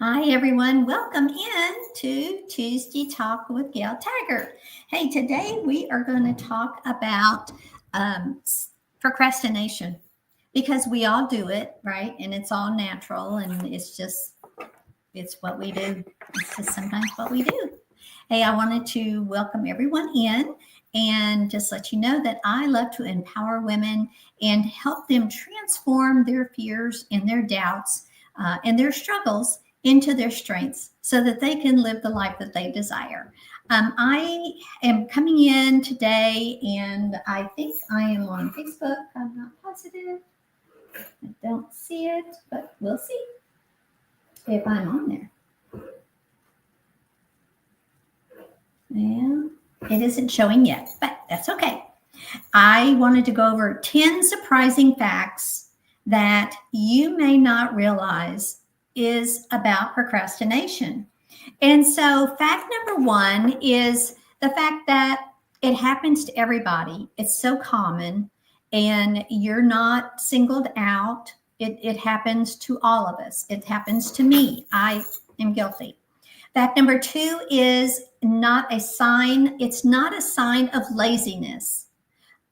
Hi, everyone. Welcome in to Tuesday Talk with Gail Taggart. Hey, today we are going to talk about procrastination because we all do it, right? And it's all natural and it's what we do. It's just sometimes what we do. Hey, I wanted to welcome everyone in and just let you know that I love to empower women and help them transform their fears and their doubts and their struggles into their strengths so that they can live the life that they desire. I am coming in today and I think I am on Facebook. I'm not positive. I don't see it, but we'll see if I'm on there. Yeah, it isn't showing yet, but that's okay. I wanted to go over 10 surprising facts that you may not realize is about procrastination. And so, fact number one is the fact that it happens to everybody. It's so common, and you're not singled out. It happens to all of us. It happens to me. I am guilty. Fact number two is not a sign. It's not a sign of laziness.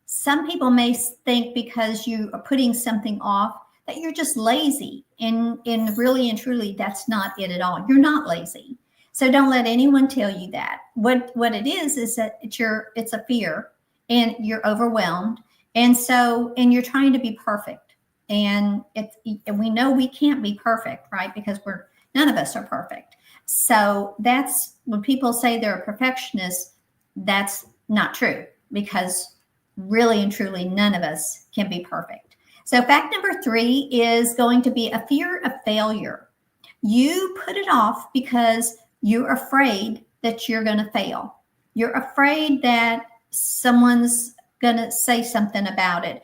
Some people may think because you are putting something off that you're just lazy. And really and truly, that's not it at all. You're not lazy. So don't let anyone tell you that. What it is that it's a fear and you're overwhelmed. And you're trying to be perfect. And we know we can't be perfect, right? Because none of us are perfect. So that's when people say they're a perfectionist, that's not true because really and truly none of us can be perfect. So fact number three is going to be a fear of failure. You put it off because you're afraid that you're going to fail. You're afraid that someone's going to say something about it.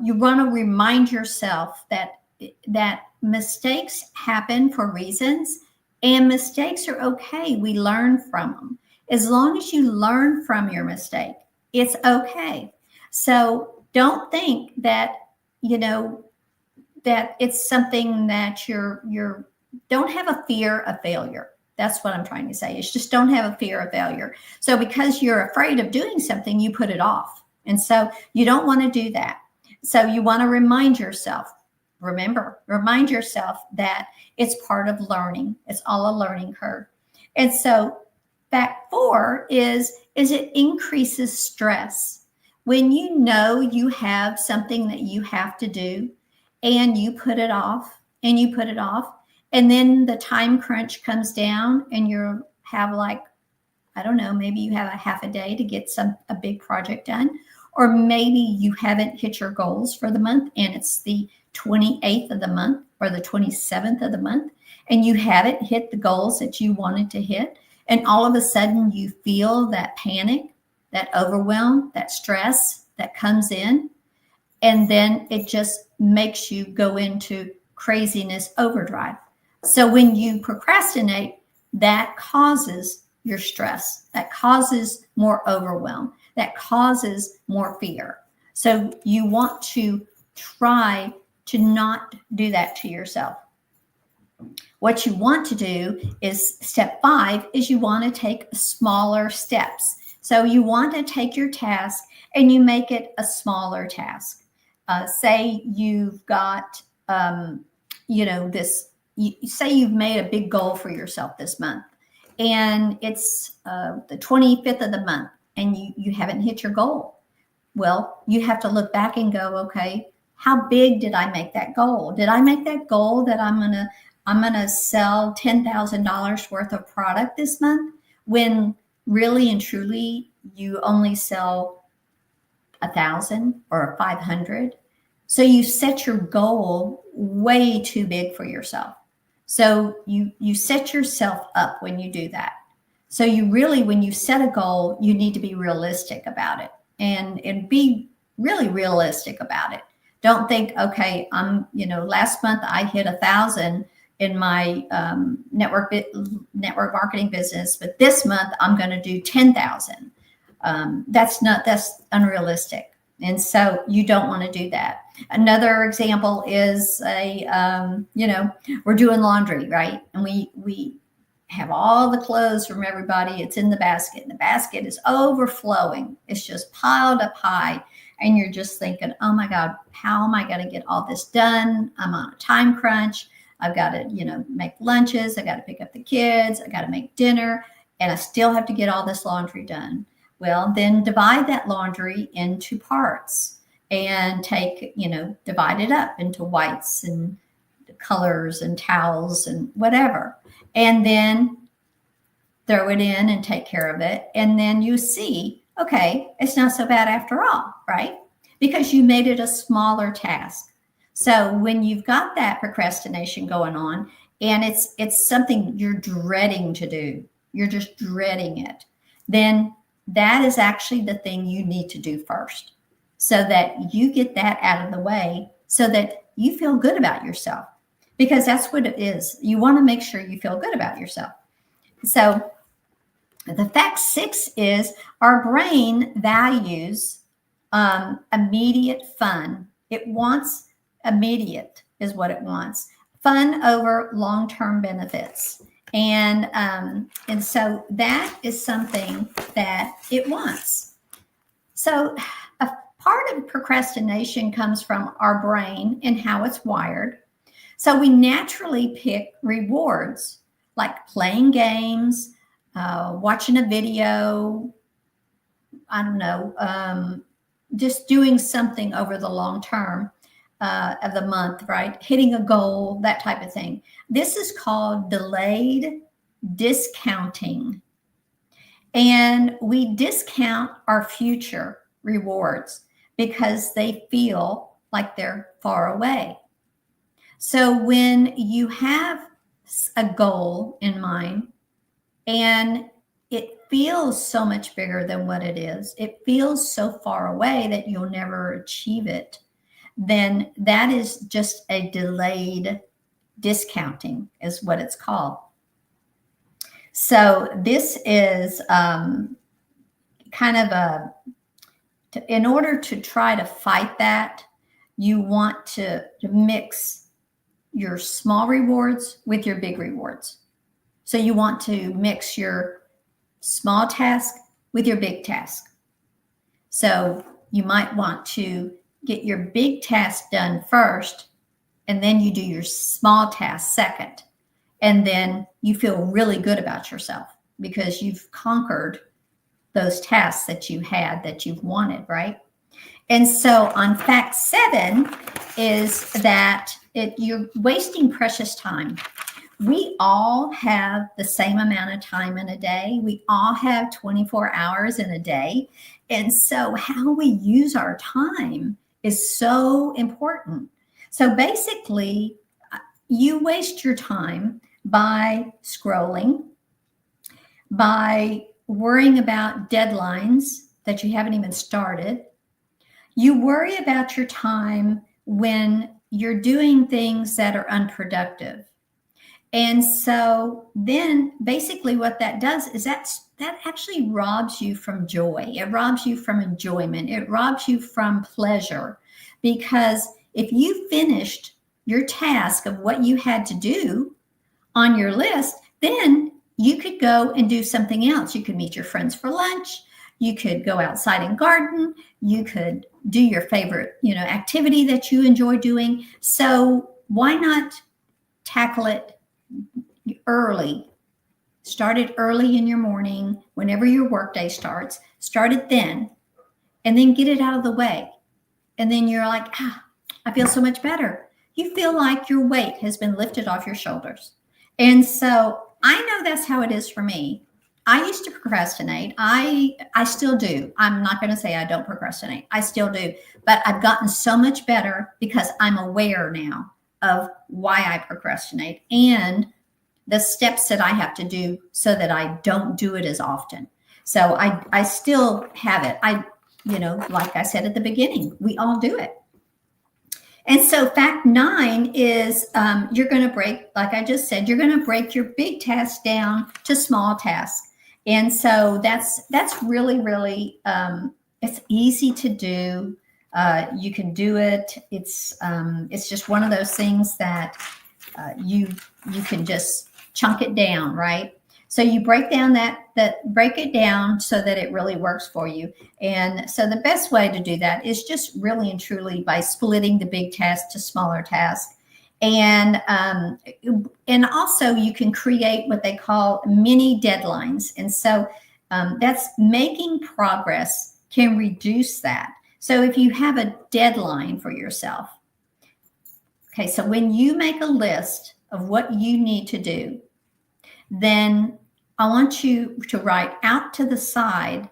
You want to remind yourself that mistakes happen for reasons. And mistakes are okay. We learn from them. As long as you learn from your mistake, it's okay. So don't think that, that it's something that don't have a fear of failure. That's what I'm trying to say. It's just don't have a fear of failure. So because you're afraid of doing something, you put it off. And so you don't want to do that. So you want to remind yourself that it's part of learning. It's all a learning curve. And so fact four is it increases stress. When you know you have something that you have to do and you put it off and then the time crunch comes down and you have maybe you have a half a day to get a big project done, or maybe you haven't hit your goals for the month and it's the 28th of the month or the 27th of the month, and you haven't hit the goals that you wanted to hit. And all of a sudden you feel that panic, that overwhelm, that stress that comes in. And then it just makes you go into craziness overdrive. So when you procrastinate, that causes your stress, that causes more overwhelm, that causes more fear. So you want to try to not do that to yourself. What you want to do is step 5 is you want to take smaller steps. So you want to take your task and you make it a smaller task. Say you've got, say you've made a big goal for yourself this month and it's the 25th of the month and you haven't hit your goal. Well, you have to look back and go, okay, how big did I make that goal? Did I make that goal that I'm gonna sell $10,000 worth of product this month when really and truly you only sell 1,000 or 500? So you set your goal way too big for yourself. So you set yourself up when you do that. So when you set a goal, you need to be realistic about it and be really realistic about it. Don't think, okay, last month I hit 1,000 in my network marketing business, but this month I'm going to do 10,000. That's unrealistic. And so you don't want to do that. Another example is we're doing laundry, right? And we have all the clothes from everybody. It's in the basket. And the basket is overflowing. It's just piled up high. And you're just thinking, oh my God, how am I going to get all this done? I'm on a time crunch. I've got to, make lunches. I got to pick up the kids. I got to make dinner. And I still have to get all this laundry done. Well, then divide that laundry into parts and divide it up into whites and colors and towels and whatever. And then throw it in and take care of it. And then you see, okay, it's not so bad after all, right? Because you made it a smaller task. So when you've got that procrastination going on and it's something you're dreading to do, you're just dreading it, then that is actually the thing you need to do first so that you get that out of the way so that you feel good about yourself. Because that's what it is. You want to make sure you feel good about yourself. So the fact 6 is our brain values immediate fun. It wants immediate is what it wants. Fun over long-term benefits. And so that is something that it wants. So a part of procrastination comes from our brain and how it's wired. So we naturally pick rewards like playing games, watching a video, just doing something over the long term of the month, right? Hitting a goal, that type of thing. This is called delayed discounting. And we discount our future rewards because they feel like they're far away. So when you have a goal in mind and it feels so much bigger than what it is, it feels so far away that you'll never achieve it, then that is just a delayed discounting is what it's called. So this is in order to try to fight that, you want to mix your small rewards with your big rewards. So you want to mix your small task with your big task. So you might want to get your big task done first, and then you do your small task second. And then you feel really good about yourself because you've conquered those tasks that you had that you've wanted, right? And so on fact 7 is that you're wasting precious time. We all have the same amount of time in a day. We all have 24 hours in a day. And so how we use our time is so important. So basically, you waste your time by scrolling, by worrying about deadlines that you haven't even started. You worry about your time when you're doing things that are unproductive. And so then basically what that does is that actually robs you from joy. It robs you from enjoyment. It robs you from pleasure. Because if you finished your task of what you had to do on your list, then you could go and do something else. You could meet your friends for lunch. You could go outside and garden. You could do your favorite, activity that you enjoy doing. So why not tackle it early? Start it early in your morning, whenever your workday starts. Start it then, and then get it out of the way. And then you're like, I feel so much better. You feel like your weight has been lifted off your shoulders. And so I know that's how it is for me. I used to procrastinate. I still do. I'm not going to say I don't procrastinate. I still do. But I've gotten so much better because I'm aware now of why I procrastinate and the steps that I have to do so that I don't do it as often. So I still have it. Like I said at the beginning, we all do it. And so fact 9 is you're going to break, like I just said, you're going to break your big task down to small tasks. And so that's really, really, it's easy to do. You can do it. It's just one of those things that you can just chunk it down, right? So you break down break it down so that it really works for you. And so the best way to do that is just really and truly by splitting the big task to smaller tasks. And also you can create what they call mini deadlines. And so that's making progress can reduce that. So if you have a deadline for yourself, okay, so when you make a list of what you need to do, then I want you to write out to the side.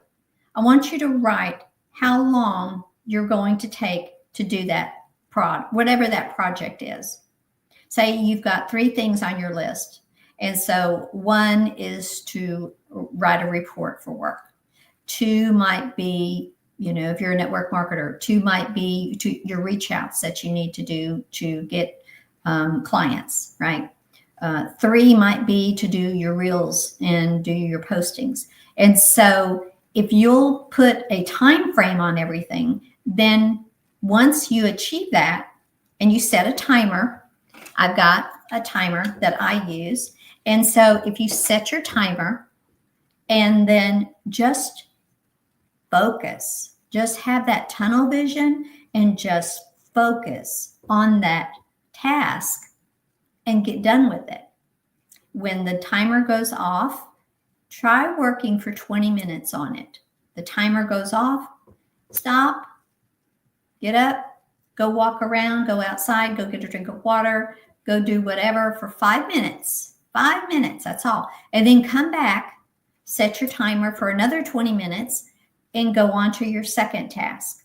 I want you to write how long you're going to take to do that whatever that project is. Say you've got 3 things on your list. And so 1 is to write a report for work. 2 might be, if you're a network marketer, 2 might be to your reach outs that you need to do to get clients, right? 3 might be to do your reels and do your postings. And so if you'll put a time frame on everything, then once you achieve that and you set a timer, I've got a timer that I use. And so if you set your timer and then just focus, just have that tunnel vision and just focus on that task and get done with it. When the timer goes off, try working for 20 minutes on it. The timer goes off, stop, get up, go walk around, go outside, go get a drink of water, go do whatever for 5 minutes. 5 minutes, that's all. And then come back, set your timer for another 20 minutes, and go on to your second task.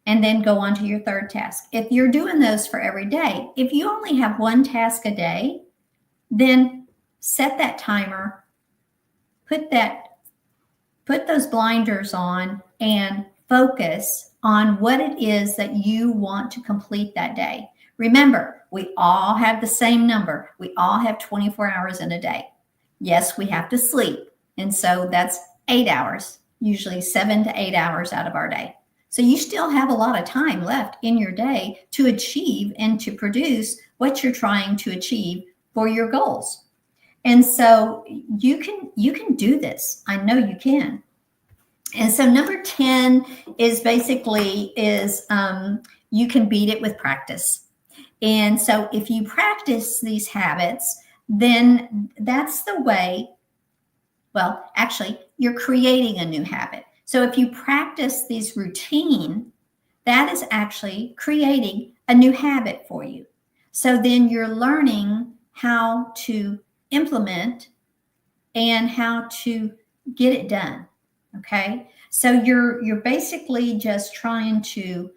And then go on to your third task. If you're doing those for every day, if you only have 1 task a day, then set that timer, put those blinders on, and focus on what it is that you want to complete that day. Remember, we all have the same number. We all have 24 hours in a day. Yes, we have to sleep. And so that's 8 hours, usually 7 to 8 hours out of our day. So you still have a lot of time left in your day to achieve and to produce what you're trying to achieve for your goals. And so you can do this. I know you can. And so number 10 is basically you can beat it with practice. And so if you practice these habits, then that's the way, well, actually, you're creating a new habit. So if you practice this routine, that is actually creating a new habit for you. So then you're learning how to implement and how to get it done. Okay. So you're basically just trying to,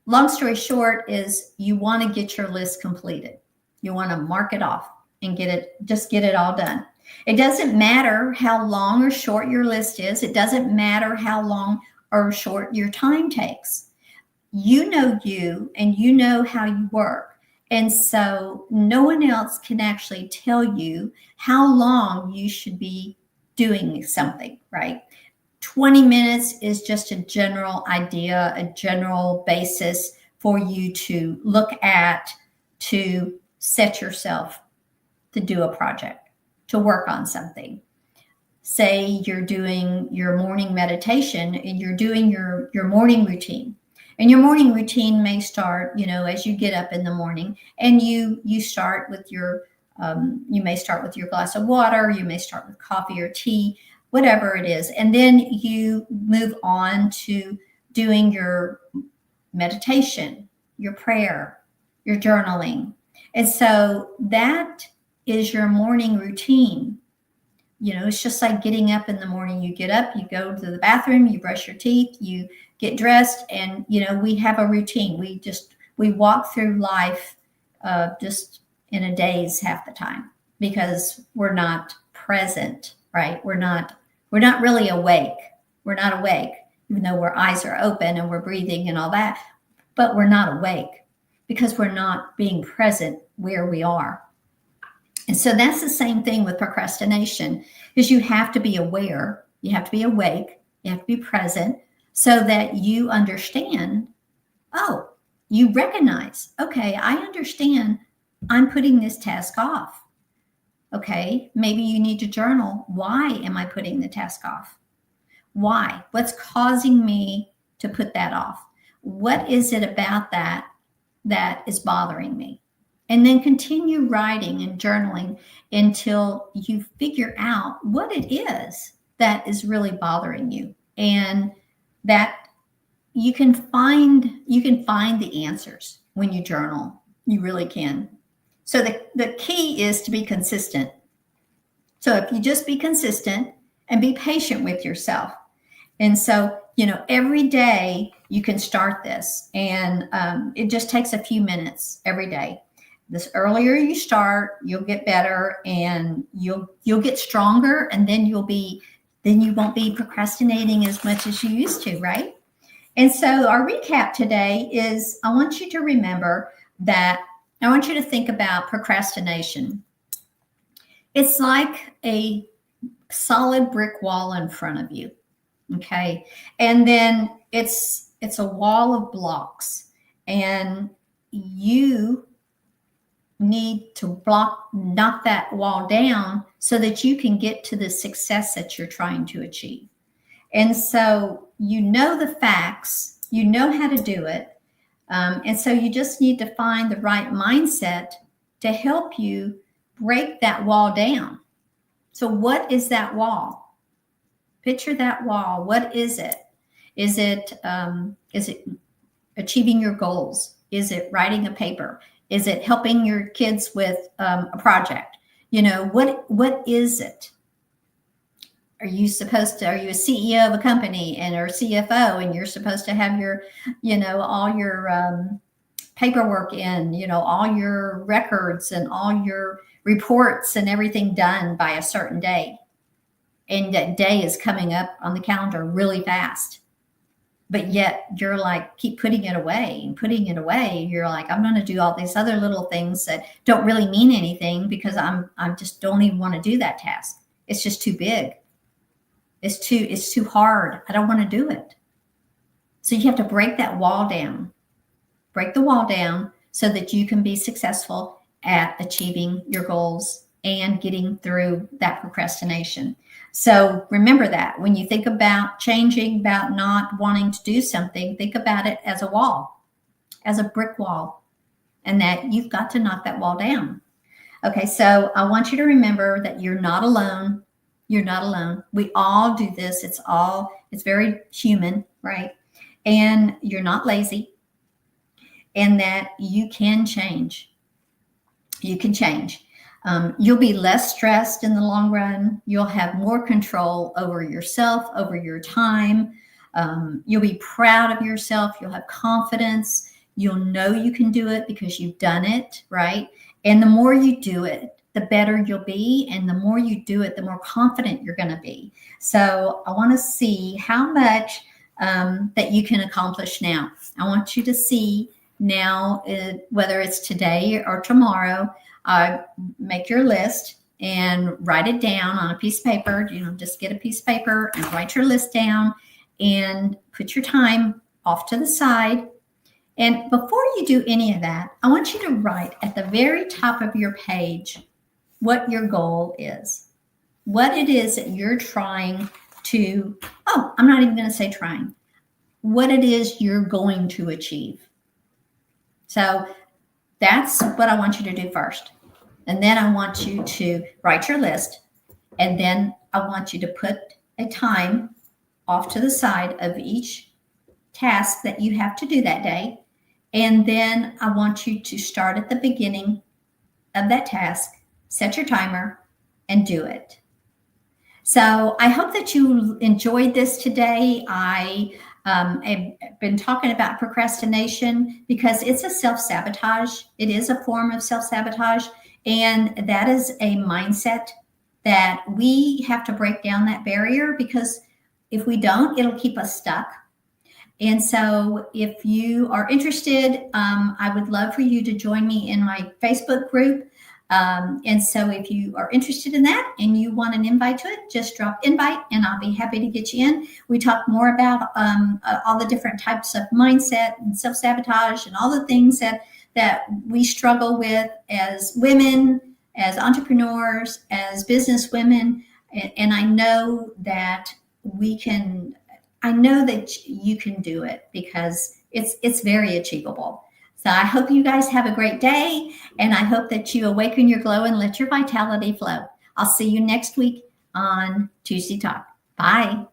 long story short, is you want to get your list completed. You want to mark it off and get it all done. It doesn't matter how long or short your list is. It doesn't matter how long or short your time takes. You know you, and you know how you work. And so no one else can actually tell you how long you should be doing something, right? 20 minutes is just a general idea, a general basis for you to look at, to set yourself to do a project, to work on something. Say you're doing your morning meditation and you're doing your morning routine. And your morning routine may start, as you get up in the morning, and you start with you may start with your glass of water, you may start with coffee or tea, whatever it is. And then you move on to doing your meditation, your prayer, your journaling. And so that is your morning routine. It's just like getting up in the morning. You get up, you go to the bathroom, you brush your teeth, you get dressed, and we have a routine. We walk through life just in a daze half the time because we're not present, right? We're not really awake. We're not awake, even though our eyes are open and we're breathing and all that, but we're not awake because we're not being present where we are. And so that's the same thing with procrastination, is you have to be aware, you have to be awake, you have to be present so that you understand Oh, you recognize, okay, I understand I'm putting this task off. Okay, maybe you need to journal. Why am I putting the task off? Why? What's causing me to put that off? What is it about that that is bothering me? And then continue writing and journaling until you figure out what it is that is really bothering you, and that you can find the answers when you journal. You really can. So the key is to be consistent. So if you just be consistent and be patient with yourself. And so, every day you can start this, and it just takes a few minutes every day. This earlier you start, you'll get better, and you'll get stronger, and then you won't be procrastinating as much as you used to, right? And so our recap today is, I want you to think about procrastination. It's like a solid brick wall in front of you. Okay. And then it's a wall of blocks, and you need to knock that wall down so that you can get to the success that you're trying to achieve. And so you know the facts, you know how to do it. And so you just need to find the right mindset to help you break that wall down. So what is that wall? Picture that wall. What is it? Is it achieving your goals? Is it writing a paper? Is it helping your kids with a project? What is it? Are you a CEO of a company or CFO, and you're supposed to have your, all your paperwork in, all your records and all your reports and everything done by a certain day. And that day is coming up on the calendar really fast. But yet you're like, keep putting it away and putting it away. You're like, I'm going to do all these other little things that don't really mean anything, because I'm just don't even want to do that task. It's just too big. It's too hard. I don't want to do it. So you have to break that wall down. Break the wall down so that you can be successful at achieving your goals and getting through that procrastination. So remember that when you think about changing, about not wanting to do something, think about it as a wall, as a brick wall, and that you've got to knock that wall down. Okay, so I want you to remember that you're not alone. You're not alone. We all do this. It's very human, right? And you're not lazy, and that you can change. You can change. You'll be less stressed in the long run. You'll have more control over yourself, over your time. You'll be proud of yourself. You'll have confidence. You'll know you can do it because you've done it, right? And the more you do it, the better you'll be. And the more you do it, the more confident you're going to be. So I want to see how much that you can accomplish now. I want you to see now, whether it's today or tomorrow, make your list and write it down on a piece of paper. Just get a piece of paper and write your list down and put your time off to the side. And before you do any of that, I want you to write at the very top of your page what your goal is, what it is that you're trying to, I'm not even going to say trying, what it is you're going to achieve. So that's what I want you to do first. And then I want you to write your list. And then I want you to put a time off to the side of each task that you have to do that day. And then I want you to start at the beginning of that task, set your timer, and do it. So I hope that you enjoyed this today. I've been talking about procrastination because it's a self-sabotage. It is a form of self-sabotage. And that is a mindset that we have to break down that barrier, because if we don't, it'll keep us stuck. And so if you are interested, I would love for you to join me in my Facebook group. And so if you are interested in that and you want an invite to it, just drop invite and I'll be happy to get you in. We talk more about all the different types of mindset and self-sabotage and all the things that we struggle with as women, as entrepreneurs, as business women. And I know that I know that you can do it because it's very achievable. So I hope you guys have a great day, and I hope that you awaken your glow and let your vitality flow. I'll see you next week on Tuesday Talk. Bye.